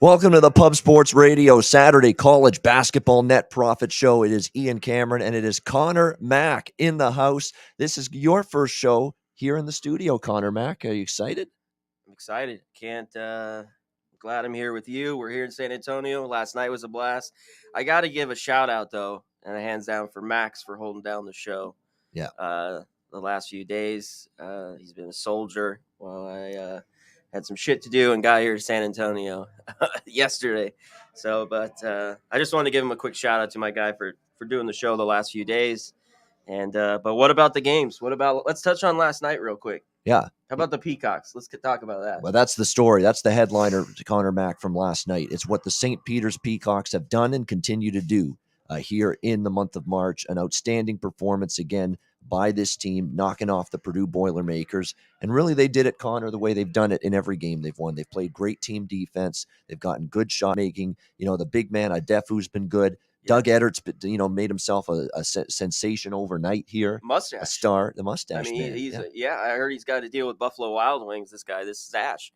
Welcome to the Pub Sports Radio Saturday College Basketball Net Profit Show. It is Ian Cameron and it is Connor Mack in the house. This is your first show here in the studio, Connor Mack. Are you excited? I'm excited. Glad I'm here with you. We're here in San Antonio. Last night was a blast. I got to give a shout out though, and a hands down for Max for holding down the show. Yeah. The last few days, he's been a soldier while I had some shit to do and got here to San Antonio yesterday. But I just wanted to give him a quick shout out to my guy for doing the show the last few days. But what about the games? Let's touch on last night real quick. Yeah. How about the Peacocks? Let's talk about that. Well, that's the story. That's the headliner to Connor Mack from last night. It's what the St. Peter's Peacocks have done and continue to do here in the month of March. An outstanding performance again by this team, knocking off the Purdue Boilermakers. And really, they did it, Connor, the way they've done it in every game they've won. They've played great team defense. They've gotten good shot making. You know, the big man, Adefu's been good. Yeah. Doug Eddert's, made himself a sensation overnight here. Mustache. A star. The mustache. I mean, I heard he's got to deal with Buffalo Wild Wings. This is Ash.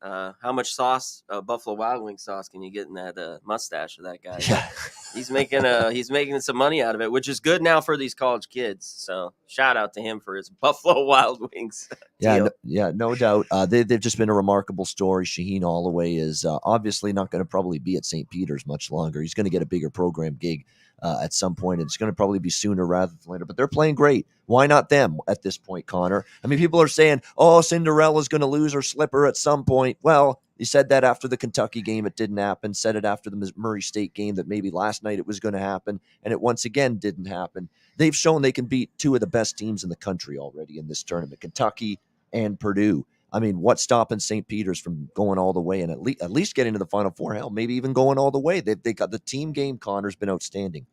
How much sauce, Buffalo Wild Wing sauce, can you get in that mustache of that guy? Yeah. He's making some money out of it, which is good now for these college kids. So shout out to him for his Buffalo Wild Wings. No doubt. They've just been a remarkable story. Shaheen Holloway is obviously not going to probably be at St. Peter's much longer. He's going to get a bigger program gig at some point. It's going to probably be sooner rather than later, but they're playing great. Why not them at this point, Connor? I mean, people are saying, oh, Cinderella's going to lose her slipper at some point. Well, you said that after the Kentucky game, it didn't happen. Said it after the Murray State game that maybe last night it was going to happen, and it once again didn't happen. They've shown they can beat two of the best teams in the country already in this tournament, Kentucky and Purdue. I mean, what's stopping St. Peter's from going all the way and at least getting to the Final Four? Hell, maybe even going all the way. They got the team game, Connor's been outstanding.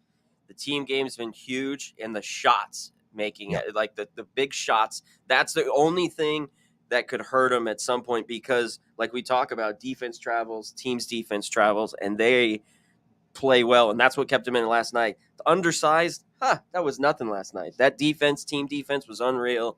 The team game's been huge, and the shots making it, like the big shots, that's the only thing that could hurt them at some point because, like we talk about, defense travels, teams' defense travels, and they play well, and that's what kept them in last night. The undersized, that was nothing last night. That team defense was unreal.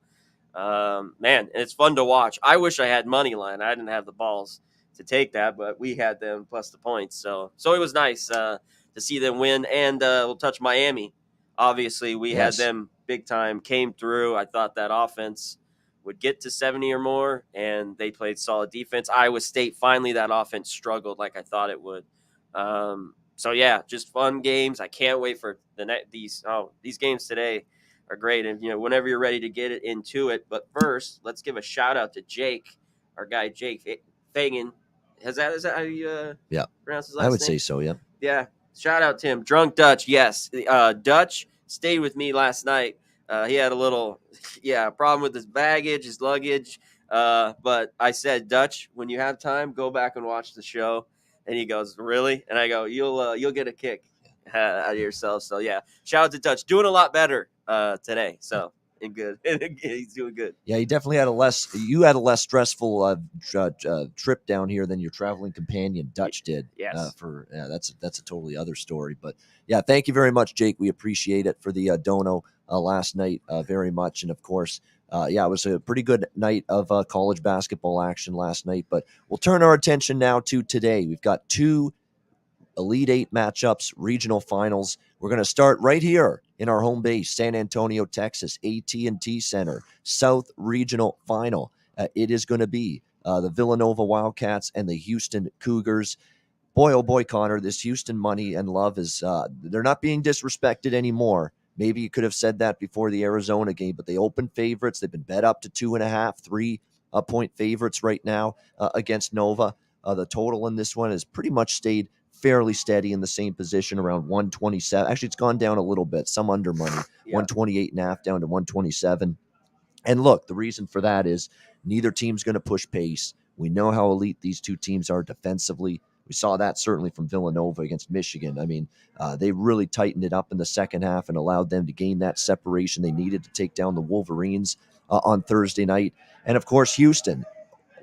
Man, it's fun to watch. I wish I had money line. I didn't have the balls to take that, but we had them plus the points. So it was nice to see them win. And we'll touch Miami. Obviously, we had them big time, came through. I thought that offense would get to 70 or more, and they played solid defense. Iowa State, finally, that offense struggled like I thought it would. Just fun games. I can't wait for these games today. Are great, and whenever you're ready to get it into it. But first, let's give a shout out to Jake, our guy Jake Fagan. Is that how you pronounce his last name? I would say so. Yeah. Shout out to him, Drunk Dutch. Yes, Dutch stayed with me last night. He had a little problem with his baggage, his luggage. But I said, Dutch, when you have time, go back and watch the show. And he goes, really? And I go, you'll get a kick out of yourself. So yeah, shout out to Dutch, doing a lot better today. So and good, he's doing good. Yeah, he definitely had a less stressful trip down here than your traveling companion Dutch did. Yes, that's a totally other story. But yeah, thank you very much, Jake. We appreciate it for the dono last night very much, and of course. It was a pretty good night of college basketball action last night, but we'll turn our attention now to today. We've got two Elite Eight matchups, regional finals. We're going to start right here in our home base, San Antonio, Texas, AT&T Center, South Regional Final. It is going to be the Villanova Wildcats and the Houston Cougars. Boy, oh boy, Connor, this Houston money and love is they're not being disrespected anymore. Maybe you could have said that before the Arizona game, but they opened favorites. They've been bet up to 2.5, 3 point favorites right now against Nova. The total in this one has pretty much stayed fairly steady in the same position around 127. Actually, it's gone down a little bit, some under money, 128.5 down to 127. And look, the reason for that is neither team's going to push pace. We know how elite these two teams are defensively. We saw that certainly from Villanova against Michigan. I mean, they really tightened it up in the second half and allowed them to gain that separation they needed to take down the Wolverines on Thursday night. And, of course, Houston.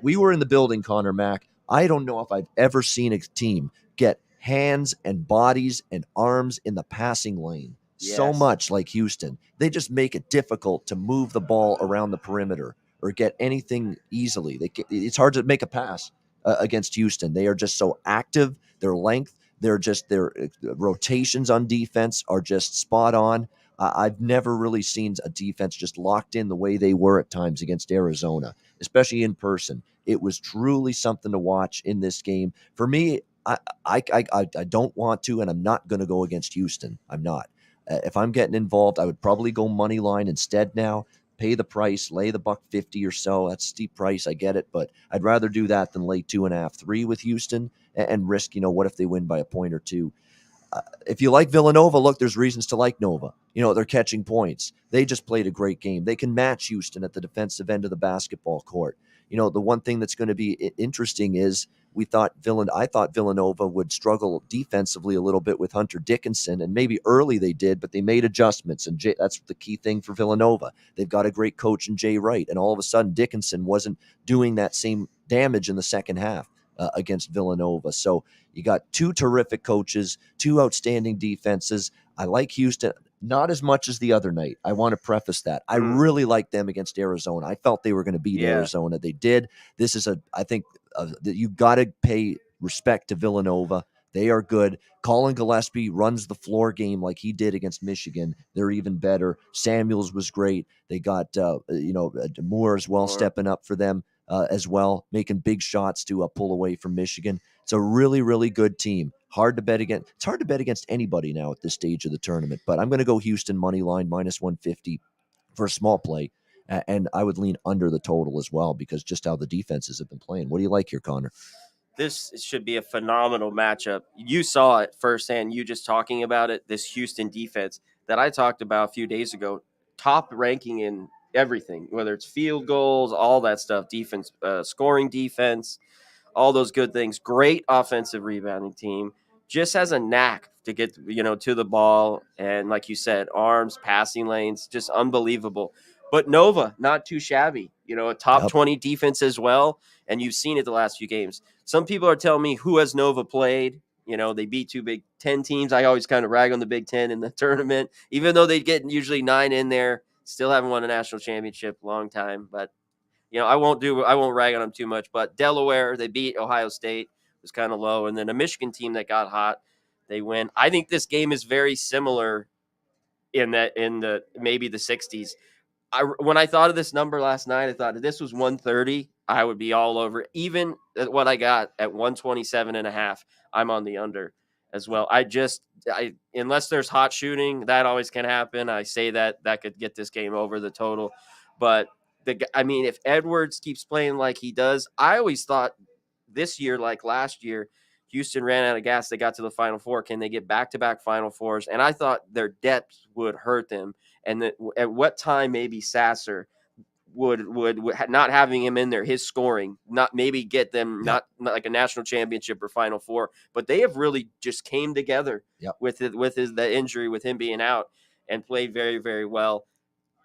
We were in the building, Connor Mack. I don't know if I've ever seen a team get hands and bodies and arms in the passing lane so much like Houston. They just make it difficult to move the ball around the perimeter or get anything easily. It's hard to make a pass. against Houston. They are just so active. Their length, their rotations on defense are just spot on. I've never really seen a defense just locked in the way they were at times against Arizona, especially in person. It was truly something to watch in this game. For me, I don't want to, and I'm not going to go against Houston. I'm not. If I'm getting involved, I would probably go money line instead now. Pay the price, lay the $1.50 or so. That's a steep price, I get it, but I'd rather do that than lay 2.5, 3 with Houston and risk, what if they win by a point or two? If you like Villanova, look, there's reasons to like Nova. They're catching points. They just played a great game. They can match Houston at the defensive end of the basketball court. The one thing that's going to be interesting is I thought Villanova would struggle defensively a little bit with Hunter Dickinson, and maybe early they did, but they made adjustments, and that's the key thing for Villanova. They've got a great coach in Jay Wright, and all of a sudden Dickinson wasn't doing that same damage in the second half against Villanova. So you got two terrific coaches, two outstanding defenses. I like Houston, not as much as the other night. I want to preface that. I really liked them against Arizona. I felt they were going to beat Arizona. They did. This is I think you got to pay respect to Villanova. They are good. Colin Gillespie runs the floor game like he did against Michigan. They're even better. Samuels was great. They got Moore as well stepping up for them as well, making big shots to pull away from Michigan. It's a really, really good team. Hard to bet against. It's hard to bet against anybody now at this stage of the tournament. But I'm going to go Houston money line -150 for a small play, and I would lean under the total as well because just how the defenses have been playing. What do you like here, Connor? This should be a phenomenal matchup. You saw it firsthand. You just talking about it. This Houston defense that I talked about a few days ago, top ranking in everything, whether it's field goals, all that stuff, defense, scoring defense, all those good things. Great offensive rebounding team. Just has a knack to get to the ball, and like you said, arms, passing lanes, just unbelievable. But Nova, not too shabby. A top 20 defense as well, and you've seen it the last few games. Some people are telling me, who has Nova played? They beat two Big Ten teams. I always kind of rag on the Big Ten in the tournament, even though they get usually 9 in there. Still haven't won a national championship, long time, but I won't rag on them too much. But Delaware, they beat Ohio State, was kind of low, and then a Michigan team that got hot, they win. I think this game is very similar in the maybe the 60s. When I thought of this number last night, I thought if this was 130, I would be all over it. Even at what I got at 127.5, I'm on the under as well. Unless there's hot shooting, that always can happen. I say that could get this game over the total. But if Edwards keeps playing like he does, I always thought this year, like last year, Houston ran out of gas. They got to the Final Four. Can they get back-to-back Final Fours? And I thought their depth would hurt them. And that at what time maybe Sasser would not having him in there, his scoring, not maybe get them not like a national championship or Final Four, but they have really just came together with the injury, with him being out, and played very, very well.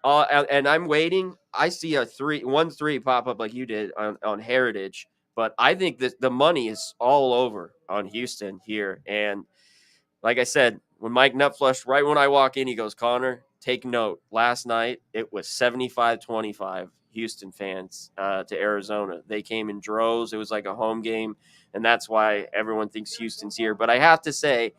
And I'm waiting. I see a 1-3 pop up like you did on Heritage, but I think that the money is all over on Houston here. And like I said, when Mike Nutflush, right when I walk in, he goes, Connor, take note. Last night, it was 75-25 Houston fans to Arizona. They came in droves. It was like a home game, and that's why everyone thinks Houston's here. But I have to say,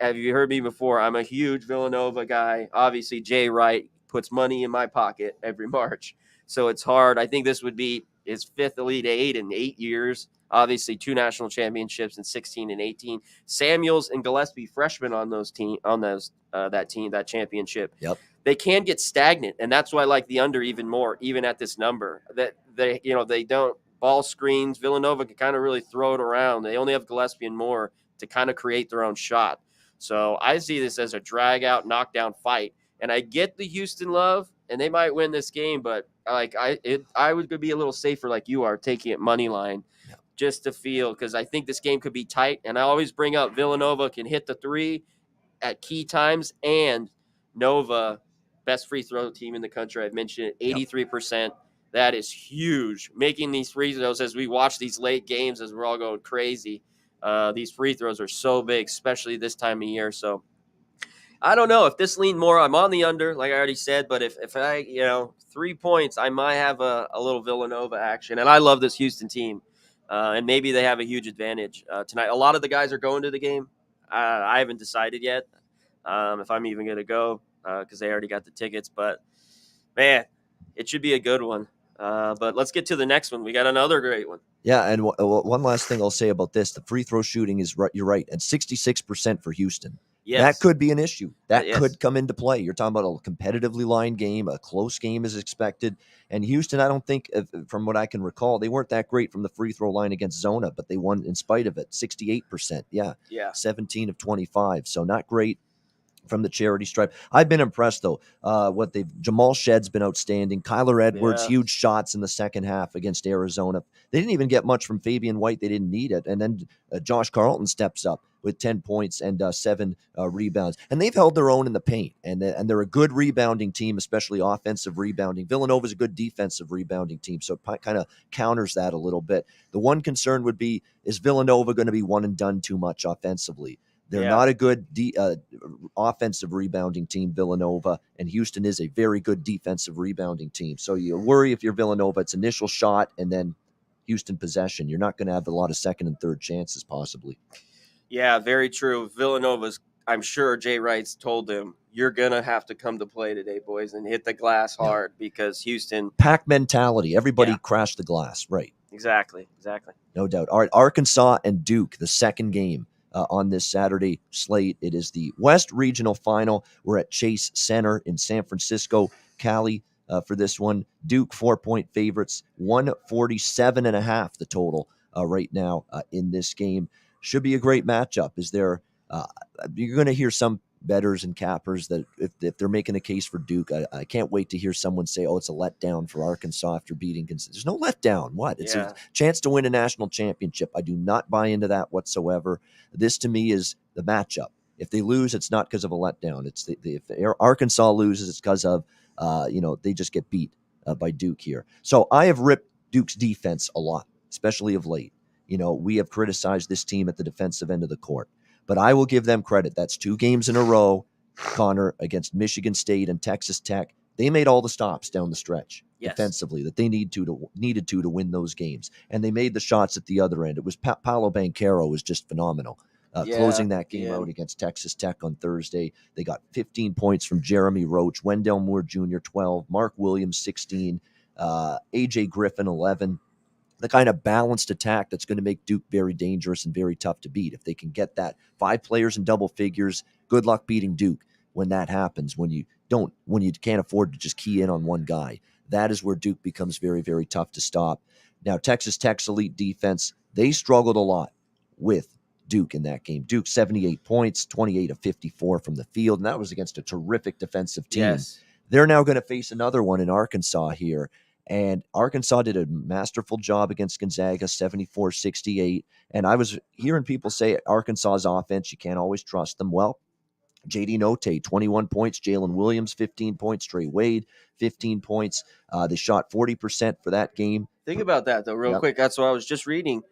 have you heard me before? I'm a huge Villanova guy. Obviously, Jay Wright puts money in my pocket every March, so it's hard. I think this would be his 5th Elite Eight in 8 years. Obviously, 2 national championships in 16 and 18. Samuels and Gillespie, freshmen on that championship. Yep. They can get stagnant, and that's why I like the under even more, even at this number. That they don't ball screens. Villanova can kind of really throw it around. They only have Gillespie and Moore to kind of create their own shot. So I see this as a drag out, knockdown fight. And I get the Houston love, and they might win this game, but I would be a little safer like you are, taking it money line just to feel, because I think this game could be tight. And I always bring up Villanova can hit the 3 at key times, and Nova, best free throw team in the country. I've mentioned it, 83%. That is huge. Making these free throws as we watch these late games, as we're all going crazy. These free throws are so big, especially this time of year. So I don't know if this leaned more. I'm on the under, like I already said, but if I, 3 points, I might have a little Villanova action. And I love this Houston team. and maybe they have a huge advantage tonight. A lot of the guys are going to the game. I haven't decided yet if I'm even going to go because they already got the tickets. But man, it should be a good one. But let's get to the next one. We got another great one. Yeah, and one last thing I'll say about this: the free throw shooting is right. You're right, at 66% for Houston. Yes. That could be an issue. That Yes. could come into play. You're talking about a competitively lined game, a close game is expected. And Houston, I don't think, from what I can recall, they weren't that great from the free throw line against Zona, but they won in spite of it, 68%. Yeah, 17 of 25. So not great from the charity stripe. I've been impressed though. Jamal Shedd's been outstanding. Kyler Edwards, huge shots in the second half against Arizona. They didn't even get much from Fabian White. They didn't need it. And then Josh Carlton steps up with 10 points and 7 rebounds. And they've held their own in the paint. And they're a good rebounding team, especially offensive rebounding. Villanova's a good defensive rebounding team, so it kind of counters that a little bit. The one concern would be, is Villanova going to be one and done too much offensively? They're not a good offensive rebounding team, Villanova, and Houston is a very good defensive rebounding team. So you worry if you're Villanova, it's initial shot and then Houston possession. You're not going to have a lot of second and third chances possibly. Yeah, very true. Villanova's, I'm sure Jay Wright's told them, you're going to have to come to play today, boys, and hit the glass hard because Houston. Pack mentality. Everybody crashed the glass. Right. Exactly. No doubt. All right, Arkansas and Duke, the second game. On this Saturday slate. It is the West Regional Final. We're at Chase Center in San Francisco, Cali for this one. Duke 4-point favorites, 147.5 the total right now in this game. Should be a great matchup. You're going to hear some bettors and cappers that if they're making a case for Duke, I can't wait to hear someone say, oh, it's a letdown for Arkansas after beating. There's no letdown. What? It's a chance to win a national championship. I do not buy into that whatsoever. This to me is the matchup. If they lose, it's not because of a letdown. It's if Arkansas loses, it's because of they just get beat by Duke here. So I have ripped Duke's defense a lot, especially of late. We have criticized this team at the defensive end of the court. But I will give them credit. That's 2 games in a row, Conor, against Michigan State and Texas Tech. They made all the stops down the stretch defensively that they needed to win those games. And they made the shots at the other end. It was Paolo Banchero was just phenomenal. Closing that game out against Texas Tech on Thursday. They got 15 points from Jeremy Roach, Wendell Moore Jr., 12, Mark Williams, 16, A.J. Griffin, 11. The kind of balanced attack that's going to make Duke very dangerous and very tough to beat. If they can get that 5 players in double figures, good luck beating Duke when that happens, when you can't afford to just key in on one guy. That is where Duke becomes very, very tough to stop. Now, Texas Tech's elite defense, they struggled a lot with Duke in that game. Duke, 78 points, 28 of 54 from the field, and that was against a terrific defensive team. Yes. They're now going to face another one in Arkansas here. And Arkansas did a masterful job against Gonzaga, 74-68. And I was hearing people say Arkansas's offense, you can't always trust them. Well, J.D. Notae, 21 points. Jalen Williams, 15 points. Trey Wade, 15 points. They shot 40% for that game. Think about that, though, real quick. That's what I was just reading.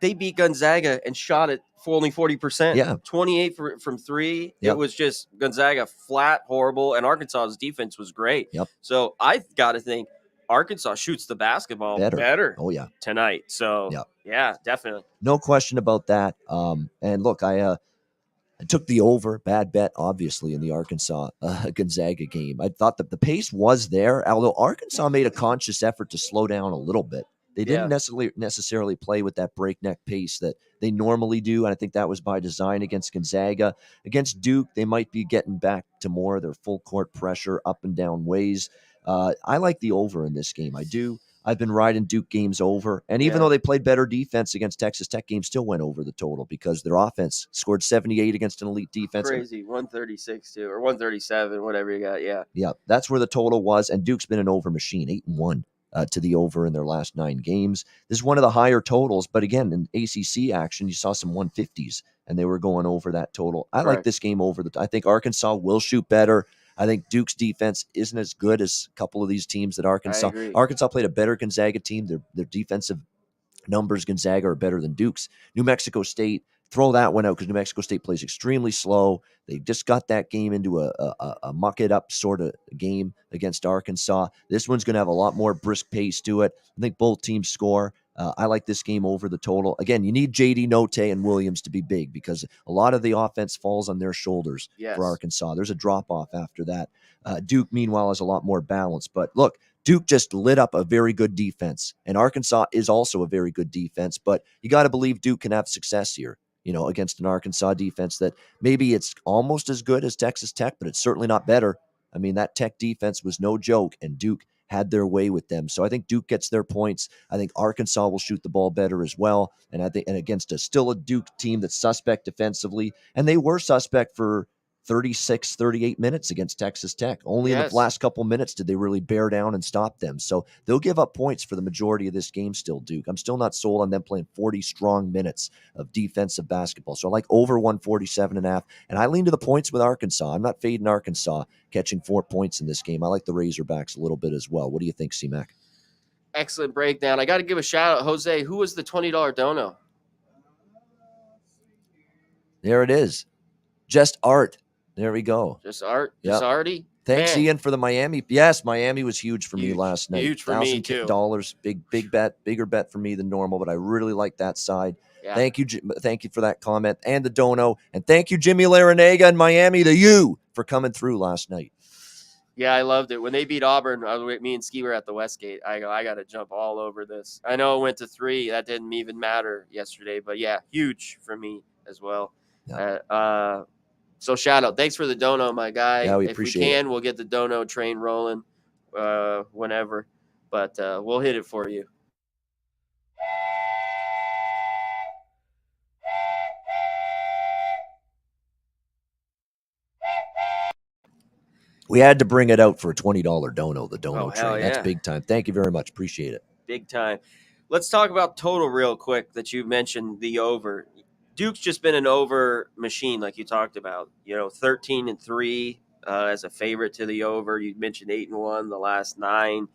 They beat Gonzaga and shot it for only 40%. Yeah. 28 from 3. Yep. It was just Gonzaga flat, horrible, and Arkansas's defense was great. Yep. So I've got to think Arkansas shoots the basketball better tonight. So, yeah, definitely. No question about that. And look, I took the over, bad bet, obviously, in the Arkansas Gonzaga game. I thought that the pace was there, although Arkansas made a conscious effort to slow down a little bit. They didn't necessarily play with that breakneck pace that they normally do, and I think that was by design against Gonzaga. Against Duke, they might be getting back to more of their full court pressure, up and down ways. I like the over in this game. I do. I've been riding Duke games over. And even though they played better defense against Texas Tech, games still went over the total because their offense scored 78 against an elite defense. Crazy. 136 too, or 137, whatever you got. Yeah. Yeah. That's where the total was. And Duke's been an over machine, 8-1 to the over in their last 9 games. This is one of the higher totals. But again, in ACC action, you saw some 150s and they were going over that total. I like this game over. I think Arkansas will shoot better. I think Duke's defense isn't as good as a couple of these teams that Arkansas played a better Gonzaga team. Their defensive numbers, Gonzaga, are better than Duke's. New Mexico State, throw that one out because New Mexico State plays extremely slow. They just got that game into a muck-it-up sort of game against Arkansas. This one's going to have a lot more brisk pace to it. I think both teams score. I like this game over the total. Again, you need JD Note and Williams to be big because a lot of the offense falls on their shoulders for Yes. Arkansas. There's a drop-off after that. Duke, meanwhile, is a lot more balanced. But look, Duke just lit up a very good defense, and Arkansas is also a very good defense. But you got to believe Duke can have success here, against an Arkansas defense that maybe it's almost as good as Texas Tech, but it's certainly not better. I mean, that Tech defense was no joke, and Duke had their way with them. So I think Duke gets their points. I think Arkansas will shoot the ball better as well. And I think, and against still a Duke team that's suspect defensively, and they were suspect for 36, 38 minutes against Texas Tech. Only in the last couple minutes did they really bear down and stop them. So they'll give up points for the majority of this game still, Duke. I'm still not sold on them playing 40 strong minutes of defensive basketball. So I like over 147.5, and I lean to the points with Arkansas. I'm not fading Arkansas catching 4 points in this game. I like the Razorbacks a little bit as well. What do you think, C-Mac? Excellent breakdown. I got to give a shout out, Jose. Who was the $20 dono? There it is. Just Art. There we go. Just Art. Yep. Just Artie. Thanks, Ian, for the Miami. Yes, Miami was huge for me last night. Huge for me too. $1,000, big bet, bigger bet for me than normal, but I really like that side. Yeah. Thank you for that comment and the dono, and thank you, Jimmy Larinaga in Miami, the U, for coming through last night. Yeah, I loved it when they beat Auburn. Me and Ski were at the Westgate. I got to jump all over this. I know it went to 3. That didn't even matter yesterday, but yeah, huge for me as well. Yeah. So shout out. Thanks for the dono, my guy. Yeah, we appreciate it. We'll get the dono train rolling whenever, but we'll hit it for you. We had to bring it out for a $20 dono, the dono train. Yeah. That's big time. Thank you very much. Appreciate it. Big time. Let's talk about total real quick that you mentioned, the over. Duke's just been an over machine, like you talked about. 13-3 as a favorite to the over. You mentioned 8-1 the last 9,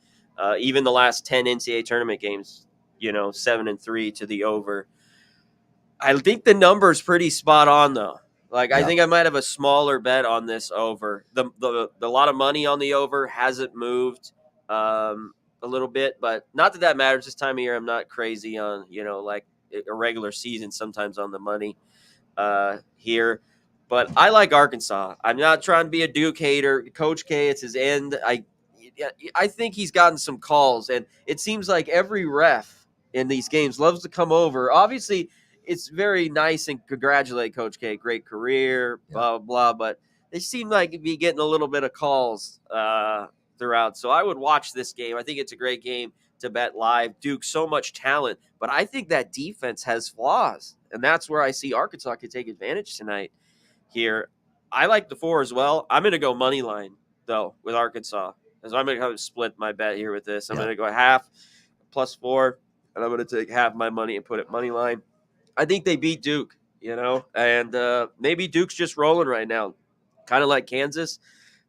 even the last 10 NCAA tournament games. 7-3 to the over. I think the number's pretty spot on though. I think I might have a smaller bet on this over. The lot of money on the over hasn't moved a little bit, but not that matters this time of year. I'm not crazy on a regular season sometimes on the money here. But I like Arkansas. I'm not trying to be a Duke hater. Coach K, it's his end. I think he's gotten some calls, and it seems like every ref in these games loves to come over. Obviously, it's very nice and congratulate Coach K. Great career, blah, blah, blah. But they seem like to be getting a little bit of calls throughout. So I would watch this game. I think it's a great game to bet live. Duke, so much talent, but I think that defense has flaws, and that's where I see Arkansas could take advantage tonight here. I like the 4 as well. I'm going to go money line, though, with Arkansas. So I'm going to kind of split my bet here with this. I'm going to go half plus 4, and I'm going to take half my money and put it money line. I think they beat Duke, and maybe Duke's just rolling right now, kind of like Kansas.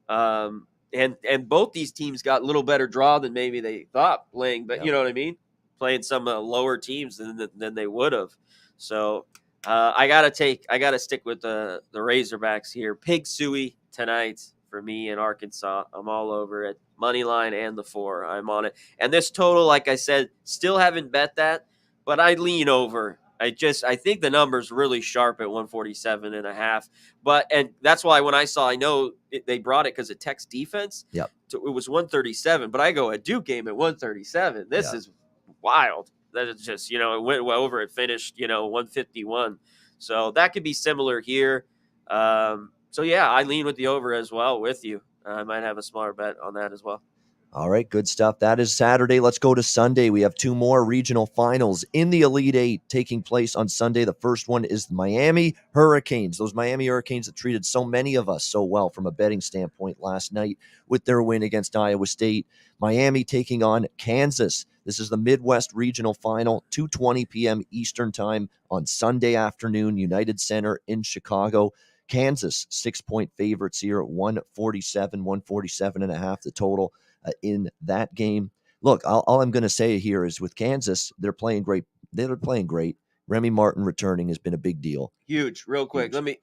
And both these teams got a little better draw than maybe they thought playing, but you know what I mean? Playing some lower teams than they would have. So I gotta stick with the Razorbacks here. Pig Suey tonight for me in Arkansas. I'm all over it. Money line and the 4. I'm on it. And this total, like I said, still haven't bet that, but I lean over. I think the number's really sharp at 147.5. And that's why when I know they brought it because of Tech's defense. Yep. So it was 137, but I go a Duke game at 137. This is wild. That is just, it went over. It finished, 151. So that could be similar here. So yeah, I lean with the over as well with you. I might have a smaller bet on that as well. All right, good stuff. That is Saturday. Let's go to Sunday. We have 2 more regional finals in the Elite 8 taking place on Sunday. The first one is the Miami Hurricanes. Those Miami Hurricanes that treated so many of us so well from a betting standpoint last night with their win against Iowa State. Miami taking on Kansas. This is the Midwest Regional Final, 2:20 p.m. Eastern Time on Sunday afternoon, United Center in Chicago. Kansas, 6-point favorites here, 147.5 the total. In that game. Look, all I'm going to say here is with Kansas, they're playing great. They're playing great. Remy Martin returning has been a big deal. Huge. Real quick. Huge.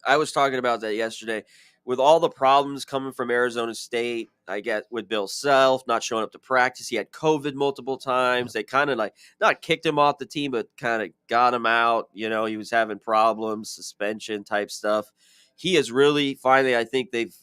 I was talking about that yesterday. With all the problems coming from Arizona State, I get with Bill Self not showing up to practice. He had COVID multiple times. They kind of like not kicked him off the team, but kind of got him out. He was having problems, suspension type stuff. He has really finally, I think they've,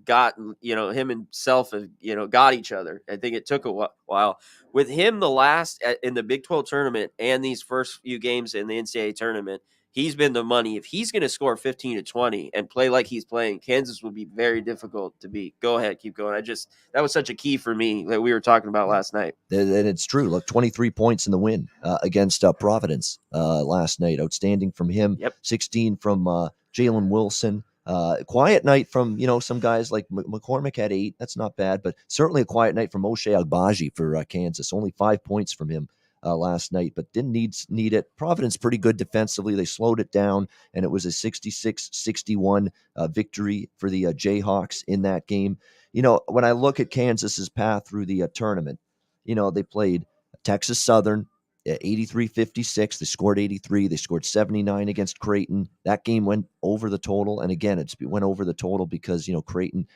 gotten, him and Self have, got each other. I think it took a while. With him, in the Big 12 tournament and these first few games in the NCAA tournament, he's been the money. If he's going to score 15 to 20 and play like he's playing, Kansas would be very difficult to beat. Go ahead, keep going. That was such a key for me that we were talking about last night. And it's true. Look, 23 points in the win against Providence last night. Outstanding from him. Yep. 16 from Jalen Wilson. Quiet night from, some guys like McCormick had 8. That's not bad, but certainly a quiet night from Moshe Agbaji for Kansas. Only 5 points from him last night, but didn't need it. Providence pretty good defensively. They slowed it down, and it was a 66-61 victory for the Jayhawks in that game. When I look at Kansas's path through the tournament, they played Texas Southern 83-56. They scored 83. They scored 79 against Creighton. That game went over the total. And again, it went over the total because, Creighton,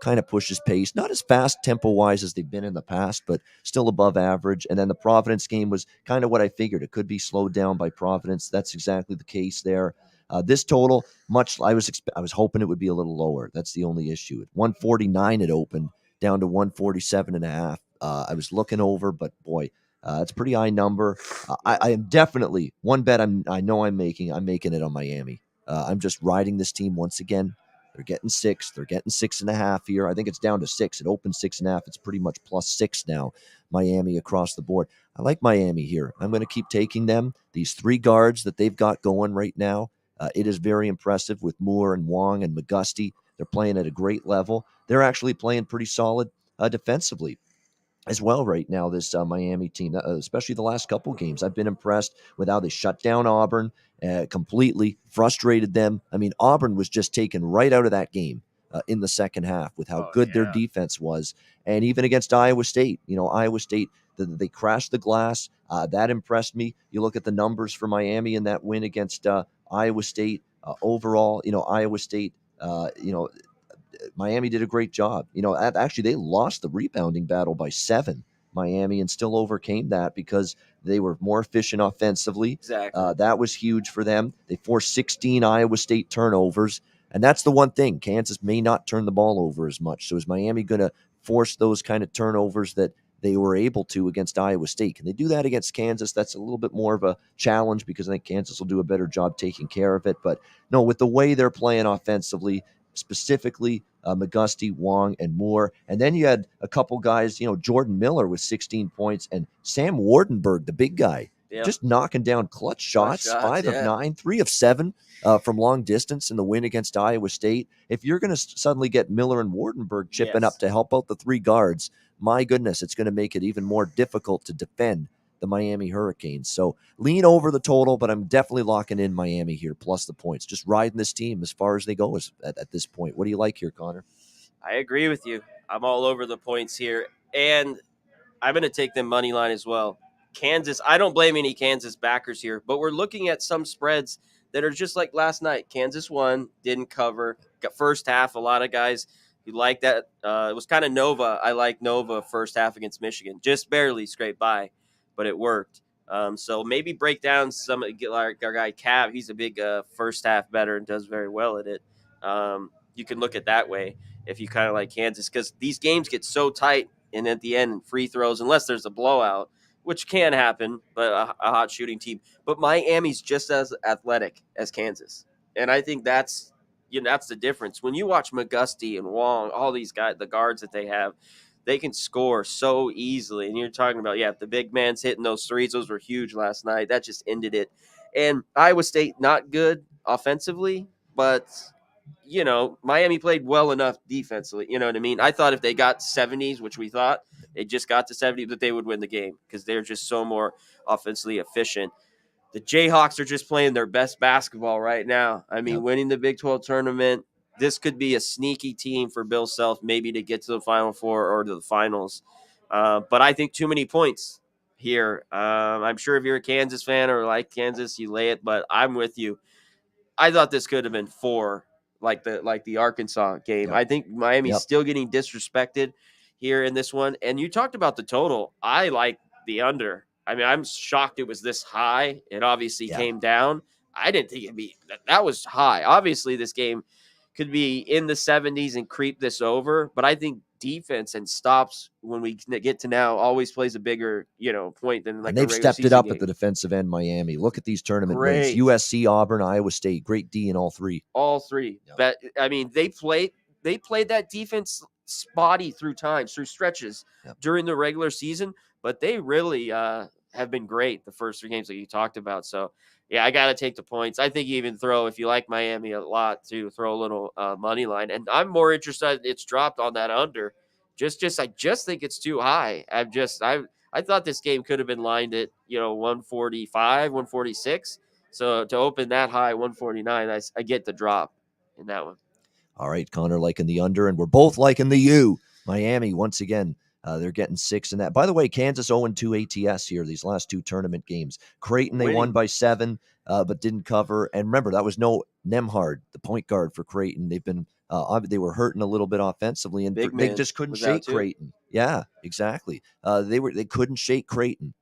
kind of pushes pace. Not as fast tempo-wise as they've been in the past, but still above average. And then the Providence game was kind of what I figured. It could be slowed down by Providence. That's exactly the case there. This total, I was hoping it would be a little lower. That's the only issue. At 149 it opened, down to 147.5. I was looking over, but boy, it's a pretty high number. I am definitely one bet I know I'm making. I'm making it on Miami. I'm just riding this team once again. They're getting 6. They're getting 6.5 here. I think it's down to 6. It opened 6.5. It's pretty much +6 now. Miami across the board. I like Miami here. I'm going to keep taking them. These 3 guards that they've got going right now. It is very impressive with Moore and Wong and McGusty. They're playing at a great level. They're actually playing pretty solid defensively as well right now, this Miami team, especially the last couple games. I've been impressed with how they shut down Auburn, completely frustrated them. I mean, Auburn was just taken right out of that game in the second half with how good their defense was. And even against Iowa State, Iowa State, they crashed the glass. That impressed me. You look at the numbers for Miami in that win against Iowa State. Overall, Iowa State, Miami did a great job. Actually, they lost the rebounding battle by 7, Miami, and still overcame that because they were more efficient offensively. Exactly. That was huge for them. They forced 16 Iowa State turnovers, and that's the one thing. Kansas may not turn the ball over as much. So is Miami going to force those kind of turnovers that they were able to against Iowa State? Can they do that against Kansas? That's a little bit more of a challenge because I think Kansas will do a better job taking care of it. But no, with the way they're playing offensively, specifically McGusty, Wong, and Moore. And then you had a couple guys, Jordan Miller with 16 points and Sam Wardenberg, the big guy, just knocking down clutch shots, 5 of 9, 3 of 7 from long distance in the win against Iowa State. If you're going to suddenly get Miller and Wardenberg chipping up to help out the 3 guards, my goodness, it's going to make it even more difficult to defend the Miami Hurricanes. So lean over the total, but I'm definitely locking in Miami here, plus the points. Just riding this team as far as they go at this point. What do you like here, Connor? I agree with you. I'm all over the points here, and I'm going to take them money line as well. Kansas, I don't blame any Kansas backers here, but we're looking at some spreads that are just like last night. Kansas won, didn't cover. Got first half, a lot of guys who like that. It was kind of Nova. I like Nova first half against Michigan. Just barely scraped by, but it worked. So maybe break down some, like our guy Cav. He's a big first half better and does very well at it. You can look at that way if you kind of like Kansas, because these games get so tight, and at the end, free throws, unless there's a blowout, which can happen, but a hot shooting team. But Miami's just as athletic as Kansas, and I think that's the difference. When you watch McGusty and Wong, all these guys, the guards that they have, they can score so easily. And you're talking about, if the big man's hitting those threes, those were huge last night. That just ended it. And Iowa State, not good offensively, but Miami played well enough defensively. You know what I mean? I thought if they got 70s, which we thought they just got to 70, that they would win the game because they're just so more offensively efficient. The Jayhawks are just playing their best basketball right now. I mean, winning the Big 12 tournament, this could be a sneaky team for Bill Self maybe to get to the Final Four or to the finals. But I think too many points. here. I'm sure if you're a Kansas fan or like Kansas, you lay it, but I'm with you. I thought this could have been 4, like the Arkansas game. Yep. I think Miami's Yep. still getting disrespected here in this one. And you talked about the total. I like the under. I mean, I'm shocked it was this high. It obviously Yeah. came down. I didn't think it'd be that was high. Obviously, this game could be in the 70s and creep this over, but I think defense and stops when we get to now always plays a bigger, point than like And a they've regular stepped it season up at game. the defensive end, Miami. Look at these tournament wins. Great. USC, Auburn, Iowa State. Great D in all three. All three. Yep. But I mean, they played that defense spotty through times, through stretches Yep. during the regular season, but they really have been great the first 3 games that you talked about. So yeah, I got to take the points. I think you even throw, if you like Miami a lot, to throw a little money line. And I'm more interested. It's dropped on that under. I just think it's too high. I thought this game could have been lined at 145, 146. So to open that high, 149, I get the drop in that one. All right, Conor liking the under, and we're both liking the U. Miami, once again, they're getting 6 in that. By the way, Kansas 0-2 ATS here, these last 2 tournament games. Creighton, they won by 7, but didn't cover. And remember, that was no Nemhard, the point guard for Creighton. They've been they were hurting a little bit offensively, and they just couldn't shake Creighton. Yeah, exactly. They couldn't shake Creighton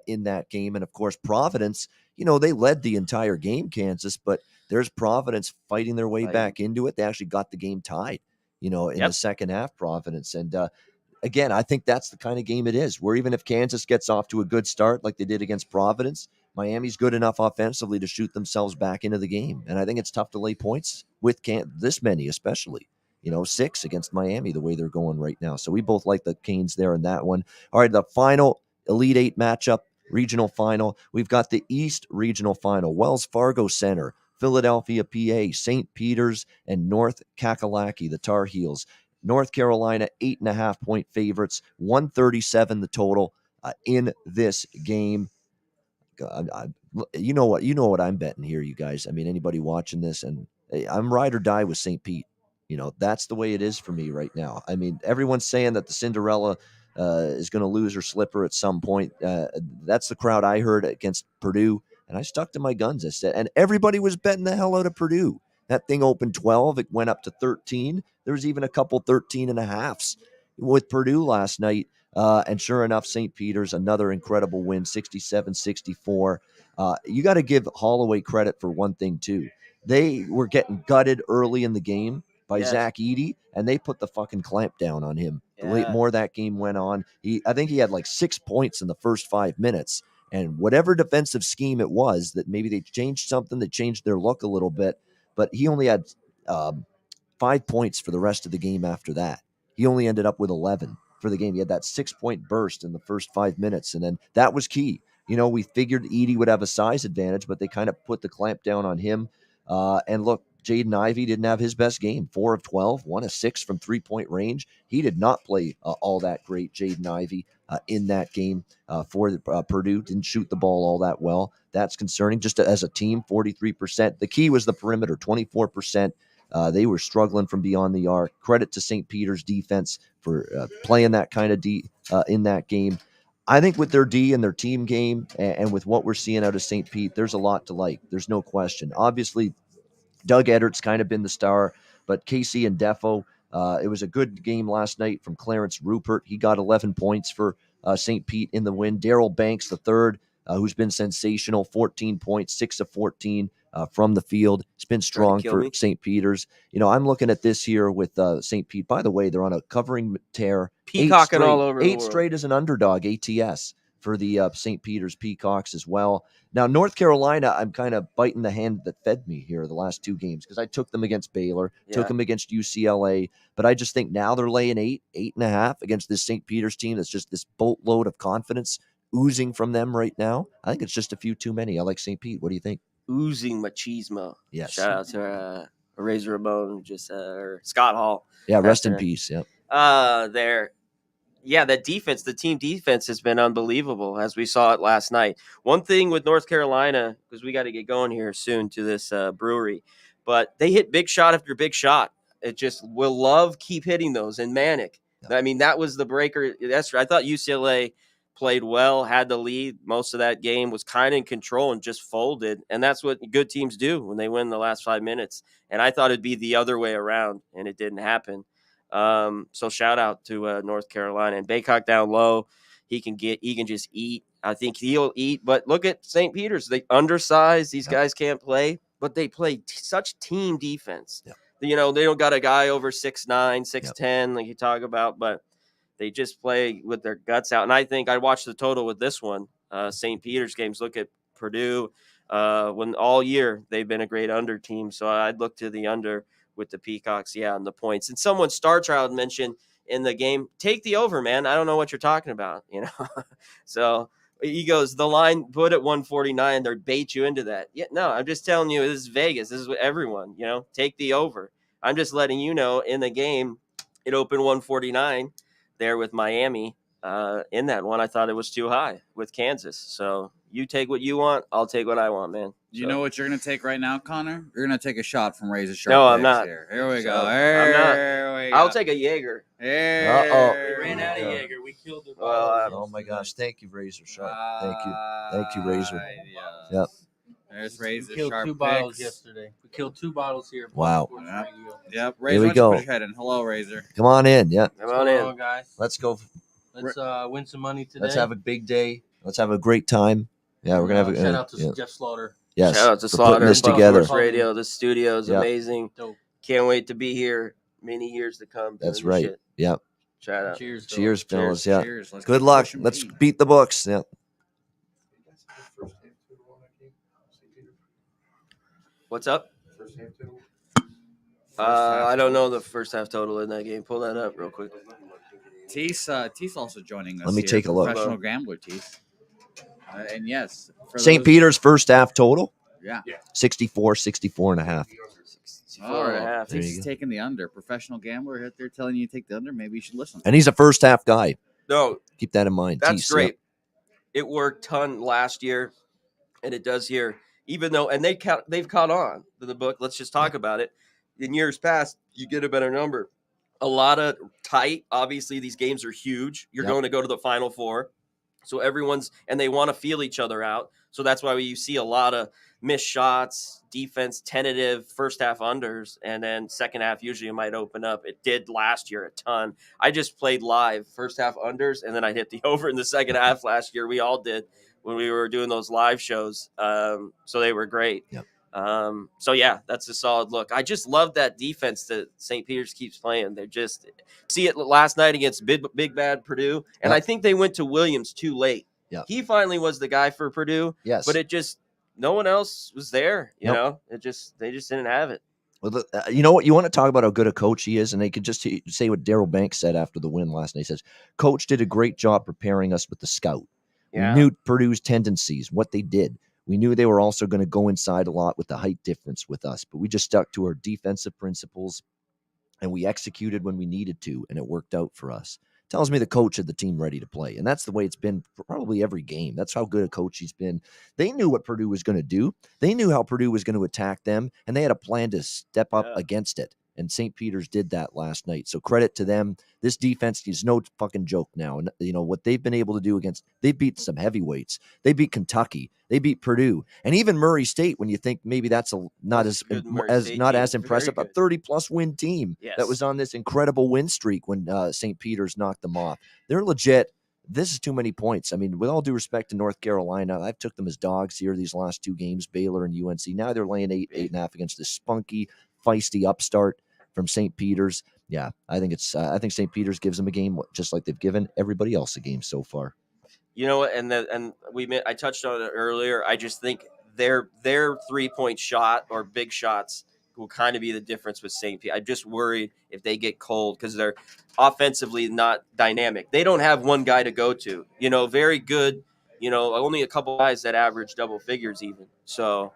in that game. And of course, Providence, they led the entire game, Kansas, but there's Providence fighting their way back into it. They actually got the game tied, in the second half, Providence. And again, I think that's the kind of game it is, where even if Kansas gets off to a good start like they did against Providence, Miami's good enough offensively to shoot themselves back into the game. And I think it's tough to lay points with this many, especially. 6 against Miami, the way they're going right now. So we both like the Canes there in that one. All right, the final Elite 8 matchup, regional final. We've got the East Regional Final, Wells Fargo Center, Philadelphia, PA, St. Peter's, and North Kakalaki, the Tar Heels. North Carolina, 8.5-point favorites, 137 the total in this game. You know what I'm betting here, you guys. I mean, anybody watching this, and I'm ride or die with St. Pete. That's the way it is for me right now. I mean, everyone's saying that the Cinderella is going to lose her slipper at some point. That's the crowd I heard against Purdue, and I stuck to my guns. I said, and everybody was betting the hell out of Purdue. That thing opened 12. It went up to 13. There was even a couple 13 and a halves with Purdue last night. And sure enough, St. Peter's, another incredible win, 67-64. You got to give Holloway credit for one thing, too. They were getting gutted early in the game by Zach Edey, and they put the fucking clamp down on him. The more that game went on, I think he had like 6 points in the first 5 minutes. And whatever defensive scheme it was, that maybe they changed something, that changed their look a little bit, but he only had 5 points for the rest of the game after that. He only ended up with 11 for the game. He had that 6-point burst in the first 5 minutes, and then that was key. We figured Edey would have a size advantage, but they kind of put the clamp down on him. And look, Jaden Ivey didn't have his best game. 4 of 12, 1 of 6 from 3-point range. He did not play all that great, Jaden Ivey, in that game for Purdue. Didn't shoot the ball all that well. That's concerning. Just as a team, 43%. The key was the perimeter, 24%. They were struggling from beyond the arc. Credit to St. Peter's defense for playing that kind of D in that game. I think with their D and their team game and with what we're seeing out of St. Pete, there's a lot to like. There's no question. Obviously, Doug Eddert's kind of been the star, but Casey and Defo, it was a good game last night from Clarence Rupert. He got 11 points for St. Pete in the win. Daryl Banks, the third, who's been sensational, 14 points, 6 of 14 from the field. It's been strong for St. Peter's. I'm looking at this here with St. Pete. By the way, they're on a covering tear. Peacocking all over the world. 8 straight as an underdog, ATS, for the St. Peter's Peacocks as well. Now, North Carolina, I'm kind of biting the hand that fed me here the last 2 games because I took them against Baylor, took them against UCLA, but I just think now they're laying 8.5 against this St. Peter's team that's just this boatload of confidence oozing from them right now. I think it's just a few too many. I like St. Pete. What do you think? Oozing machismo. Yes. Shout out to Razor Ramon, or Scott Hall. Yeah, rest in peace. Yep. There. Yeah, that defense, the team defense has been unbelievable, as we saw it last night. One thing with North Carolina, because we got to get going here soon to this brewery, but they hit big shot after big shot. It just will love keep hitting those. And Manic, I mean, that was the breaker. That's right. I thought UCLA, played well, had the lead most of that game, was kind of in control and just folded. And that's what good teams do when they win the last 5 minutes. And I thought it'd be the other way around, and it didn't happen. So shout out to North Carolina and Baycock down low. He can just eat. I think he'll eat. But look at St. Peter's. They undersized. These guys can't play, but they play such team defense. Yep. You know, they don't got a guy over 6'9", 6'10", like you talk about, but they just play with their guts out. And I think I watched the total with this one. St. Peter's games. Look at Purdue. When all year they've been a great under team. So I'd look to the under with the Peacocks, and the points. And someone Star Child mentioned in the game, take the over, man. I don't know what you're talking about, So he goes, the line put at 149, they bait you into that. Yeah, no, I'm just telling you, this is Vegas. This is what everyone, take the over. I'm just letting you know in the game, it opened 149 there with Miami. In that one, I thought it was too high with Kansas. So you take what you want. I'll take what I want, man. You know what you're going to take right now, Connor? You're going to take a shot from Razor Sharp. No, I'm not. Here we go. I'm not. I'll take a Jaeger. We ran out of Jaeger. We killed the oh my gosh! Thank you, Razor Sharp. Thank you, Razor. Yep. There's Razor we killed Sharp. 2 bottles yesterday. We killed 2 bottles here. Wow. Yep. Razor, Here we why don't you go. put your head in. Hello, Razor. Come on in. Yeah. Come on in, guys. Let's go. Let's win some money today. Let's have a big day. Let's have a great time. Yeah, we're gonna have a shout out to Jeff Slaughter. Yes, shout out to for Slaughter. putting this Buck together. Sports Radio. The studio is amazing. Dope. Can't wait to be here many years to come. That's right. Shit. Yep. Shout out. Cheers. Cheers, fellas. Cheers. Yeah. Cheers. Let's Good keep luck. pushing Let's meat. beat the books. Yeah. What's up? I don't know the first half total in that game. Pull that up real quick. Tease also joining us. Let me here, take a look. Professional gambler, Tease. And yes, for St. those- Peter's first half total, Yeah. 64 and a half. 64 and a half. There you Tease is go. taking the under. Professional gambler out there telling you to take the under. Maybe you should listen. And he's a first half guy. No, Keep that in mind. that's Tease, great. It worked ton last year, and it does here. Even though, and they've caught on to the book. Let's just talk about it. In years past, you get a better number. A lot of tight. Obviously, these games are huge. You're going to go to the Final Four. So and they want to feel each other out. So that's why you see a lot of missed shots, defense, tentative, first half unders, and then second half usually it might open up. It did last year a ton. I just played live first half unders, and then I hit the over in the second half last year. We all did when we were doing those live shows. So they were great. Yep. So yeah, that's a solid look. I just love that defense that St. Peter's keeps playing. They just see it last night against Big Bad Purdue, and I think they went to Williams too late. Yeah, he finally was the guy for Purdue. Yes, but it just no one else was there. You Nope. know, they just didn't have it. Well, you know what? You want to talk about how good a coach he is, and they could just say what Darryl Banks said after the win last night. He says, "Coach did a great job preparing us with the scout. Yeah. We knew Purdue's tendencies, what they did. We knew they were also going to go inside a lot with the height difference with us, but we just stuck to our defensive principles, and we executed when we needed to, and it worked out for us." Tells me the coach had the team ready to play, and that's the way it's been for probably every game. That's how good a coach he's been. They knew what Purdue was going to do. They knew how Purdue was going to attack them, and they had a plan to step up against it. And St. Peter's did that last night. So credit to them. This defense is no fucking joke now. And you know what they've been able to do they beat some heavyweights. They beat Kentucky. They beat Purdue. And even Murray State, when you think maybe that's not as impressive, a 30-plus win team that was on this incredible win streak when St. Peter's knocked them off. They're legit. This is too many points. I mean, with all due respect to North Carolina, I've took them as dogs here these last 2 games, Baylor and UNC. Now they're laying 8.5 against this spunky, feisty upstart from St. Peter's. Yeah, I think St. Peter's gives them a game just like they've given everybody else a game so far. You know what? I touched on it earlier. I just think their 3-point shot or big shots will kind of be the difference with St. Pete. I'm just worried if they get cold because they're offensively not dynamic. They don't have one guy to go to. You know, very good. You know, only a couple guys that average double figures even. So.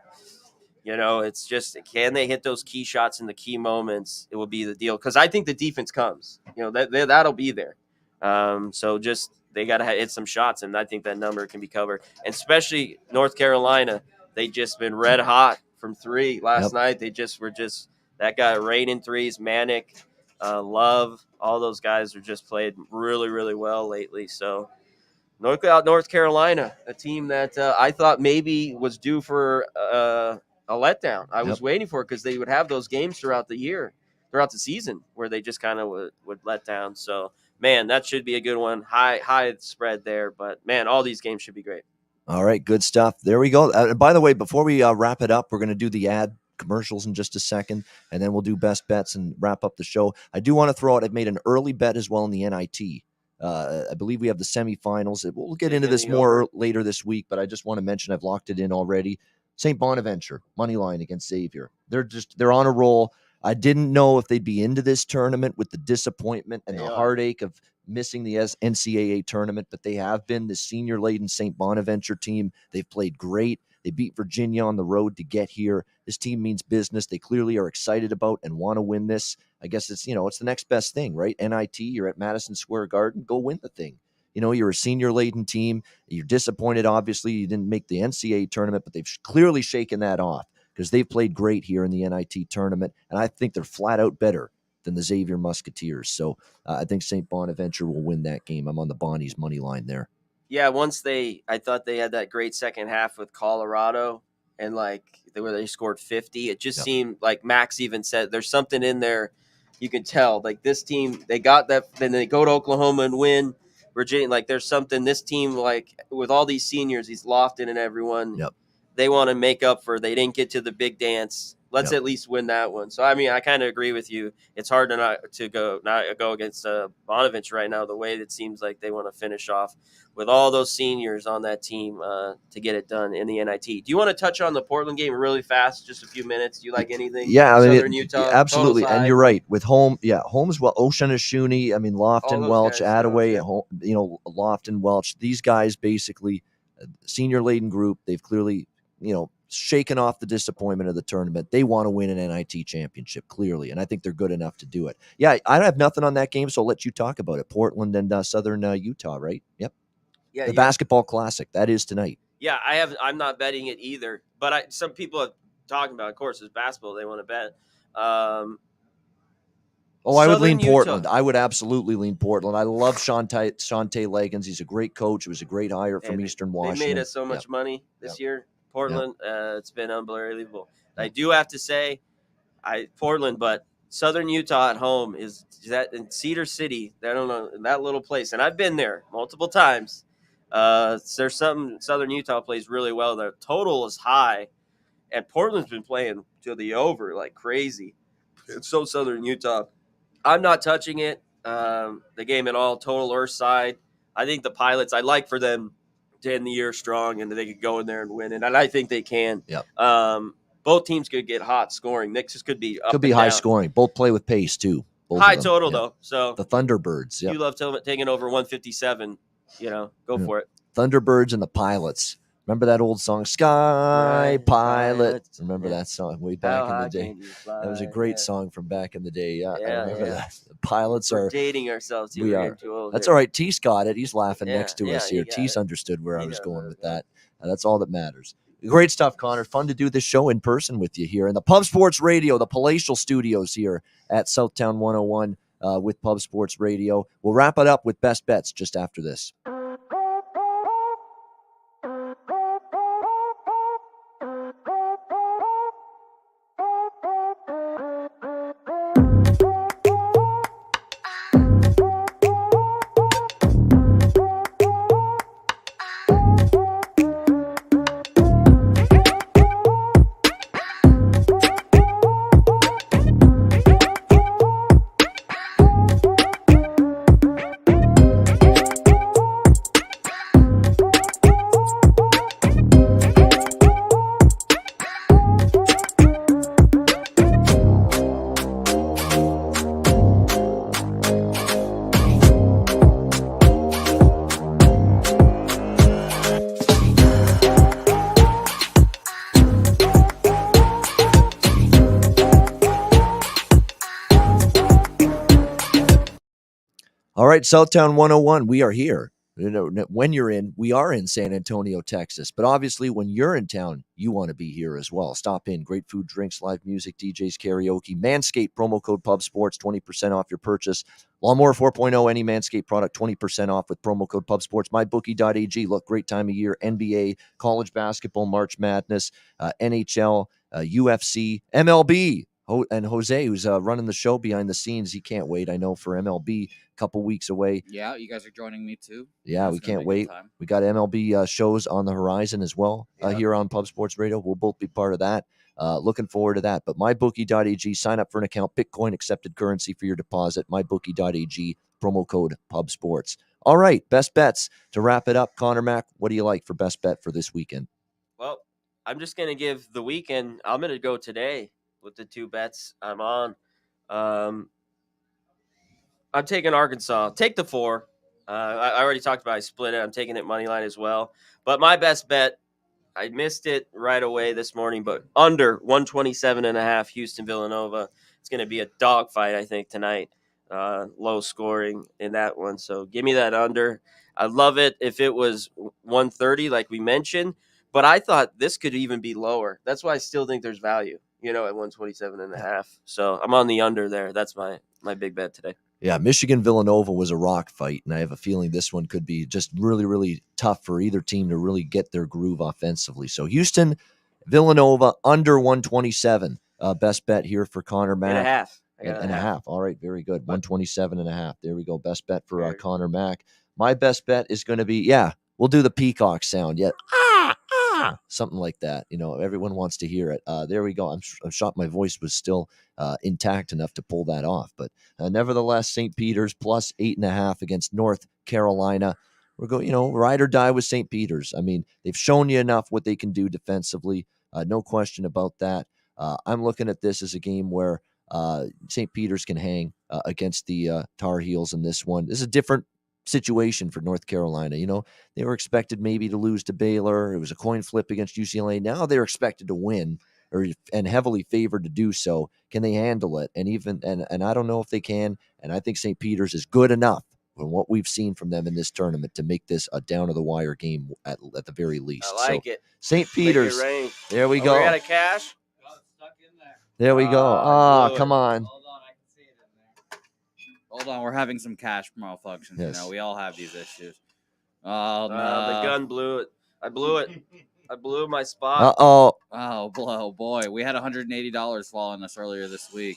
You know, it's just, can they hit those key shots in the key moments? It will be the deal. Because I think the defense comes. You know, that'll be there. So just, they got to hit some shots, and I think that number can be covered. And especially North Carolina, they just been red hot from 3 last night. They just were that guy raining threes, Manic, Love, all those guys are just played really, really well lately. So North Carolina, a team that I thought maybe was due for a letdown. I was waiting for it because they would have those games throughout the season, where they just kind of would let down. So, man, that should be a good one. High spread there, but man, all these games should be great. All right, good stuff. There we go. By the way, before we wrap it up, we're going to do the ad commercials in just a second, and then we'll do best bets and wrap up the show. I do want to throw out, I've made an early bet as well in the NIT. I believe we have the semifinals. We'll get into this more later this week, but I just want to mention I've locked it in already. St. Bonaventure, money line against Xavier. They're on a roll. I didn't know if they'd be into this tournament with the disappointment and the heartache of missing the NCAA tournament, but they have been the senior-laden St. Bonaventure team. They've played great. They beat Virginia on the road to get here. This team means business. They clearly are excited about and want to win this. I guess it's the next best thing, right? NIT, you're at Madison Square Garden, go win the thing. You're a senior-laden team. You're disappointed, obviously. You didn't make the NCAA tournament, but they've clearly shaken that off because they've played great here in the NIT tournament, and I think they're flat out better than the Xavier Musketeers. So I think St. Bonaventure will win that game. I'm on the Bonnies money line there. Yeah, I thought they had that great second half with Colorado, and where they scored 50. It just seemed like Max even said there's something in there. You can tell, like, this team, they got that, then they go to Oklahoma and win. Virginia, like, there's something, this team, like, with all these seniors, he's Lofton and everyone, they want to make up for they didn't get to the big dance. Let's at least win that one. So, I mean, I kind of agree with you. It's hard not go against Bonaventure right now, the way it seems like they want to finish off with all those seniors on that team to get it done in the NIT. Do you want to touch on the Portland game really fast, just a few minutes? Do you like anything? Yeah, I mean, Southern Utah, absolutely. And you're right. With home as well, Oceanshooney, I mean, Lofton, Welch, Attaway, Lofton, Welch, these guys basically, senior-laden group, they've clearly, shaken off the disappointment of the tournament. They want to win an NIT championship, clearly, and I think they're good enough to do it. Yeah, I have nothing on that game, so I'll let you talk about it. Portland and Southern Utah, right? Yep. Yeah, the basketball classic, that is tonight. Yeah, I'm not betting it either, but some people are talking about, of course, it's basketball. They want to bet. I would lean Portland. I would absolutely lean Portland. I love Shante Leggins. He's a great coach. It was a great hire from Eastern Washington. They made us so much money this year. Portland, it's been unbelievable. I do have to say, Portland, but Southern Utah at home is that in Cedar City. I don't know, that little place, and I've been there multiple times. There's something Southern Utah plays really well. The total is high, and Portland's been playing to the over like crazy. It's so Southern Utah. I'm not touching it. The game at all. Total Earth side. I think the Pilots. I'd like for them to end the year strong, and they could go in there and win it. And I think they can. Yep. Both teams could get hot scoring. This could be up could be and high down. scoring. Both play with pace too. High total though. So the Thunderbirds. You love taking over 157. Go for it. Thunderbirds and the Pilots. Remember that old song, Sky Pilot? Remember that song way back in the day? That was a great song from back in the day. Yeah, I remember that. The Pilots We're dating ourselves. We are. Too old that's here. all right. Tease got it. He's laughing next to us here. Tease understood where I was going with that. That's all that matters. Great stuff, Connor. Fun to do this show in person with you here in the Pub Sports Radio, the palatial studios here at Southtown 101 with Pub Sports Radio. We'll wrap it up with best bets just after this. All right, Southtown 101, we are here. when you're in, we are in San Antonio, Texas. But obviously, when you're in town, you want to be here as well. Stop in. Great food, drinks, live music, DJs, karaoke. Manscaped, promo code PubSports, 20% off your purchase. Lawnmower 4.0, any Manscaped product, 20% off with promo code PubSports. MyBookie.ag, look, great time of year. NBA, college basketball, March Madness, NHL, UFC, MLB. And Jose, who's running the show behind the scenes, he can't wait. I know for MLB, a couple weeks away. Yeah, you guys are joining me too. Yeah, we can't wait. We got MLB shows on the horizon as well here on Pub Sports Radio. We'll both be part of that. Looking forward to that. But MyBookie.ag, sign up for an account. Bitcoin accepted currency for your deposit. MyBookie.ag, promo code PubSports. All right, best bets. To wrap it up, Conor Mac, what do you like for best bet for this weekend? Well, I'm just going to give the weekend. I'm going to go today with the two bets I'm on. I'm taking Arkansas. Take the 4. I already talked about I split it. I'm taking it money line as well. But my best bet, I missed it right away this morning, but under 127.5 Houston Villanova. It's going to be a dogfight, I think, tonight. Low scoring in that one. So give me that under. I'd love it if it was 130 like we mentioned, but I thought this could even be lower. That's why I still think there's value, at 127.5. So I'm on the under there. That's my big bet today. Yeah, Michigan-Villanova was a rock fight, and I have a feeling this one could be just really, really tough for either team to really get their groove offensively. So Houston-Villanova under 127. Best bet here for Conor Mac. And a half. And a half. All right, very good. 127.5. There we go. Best bet for Conor Mac. My best bet is going to be, we'll do the peacock sound. Yeah, something like that. Everyone wants to hear it. There we go. I'm shocked my voice was still intact enough to pull that off. But nevertheless, St. Peter's plus 8.5 against North Carolina. We're going, ride or die with St. Peter's. I mean, they've shown you enough what they can do defensively. No question about that. I'm looking at this as a game where St. Peter's can hang against the Tar Heels in this one. This is a different situation for North Carolina. They were expected maybe to lose to Baylor. It was a coin flip against UCLA. Now they're expected to win and heavily favored to do so. Can they handle it? And I don't know if they can. And I think St. Peter's is good enough from what we've seen from them in this tournament to make this a down to the wire game at the very least. I like it. St. Peter's. There we go. We got a cash. Stuck in there. There we go. Oh, come on. Hold on, I can see it in there. Hold on, we're having some cash malfunctions. Yes. We all have these issues. Oh, no. The gun blew it. I blew it. I blew my spot. Uh-oh. Oh, boy. We had $180 fall on us earlier this week.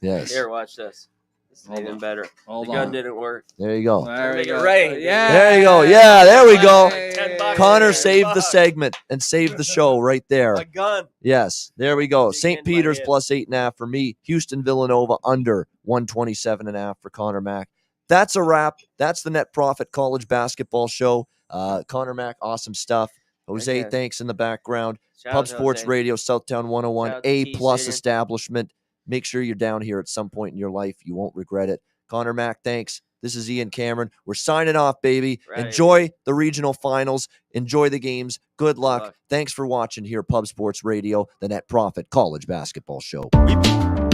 Yes. Here, watch this. This is Hold even on. better. Hold the on. gun didn't work. There you go. There we Make it go. rain. Yeah. There you go. Yeah, there we go. $10 Connor there. saved the segment and saved the show right there. My gun. Yes, there we go. Dig St. in my Peter's hip. plus 8.5 for me. Houston Villanova under 127.5 for Conor Mac. That's a wrap. That's the Net Profit College Basketball Show. Conor Mac, awesome stuff. Jose, Okay. thanks in the background. Shout Pub out, Sports Jose. Radio, Southtown 101, Shout out to A+ T-City. establishment. Make sure you're down here at some point in your life. You won't regret it. Conor Mac, thanks. This is Ian Cameron. We're signing off, baby. Right. Enjoy the regional finals. Enjoy the games. Good luck. luck. Thanks for watching here, Pub Sports Radio, the Net Profit College Basketball Show. We-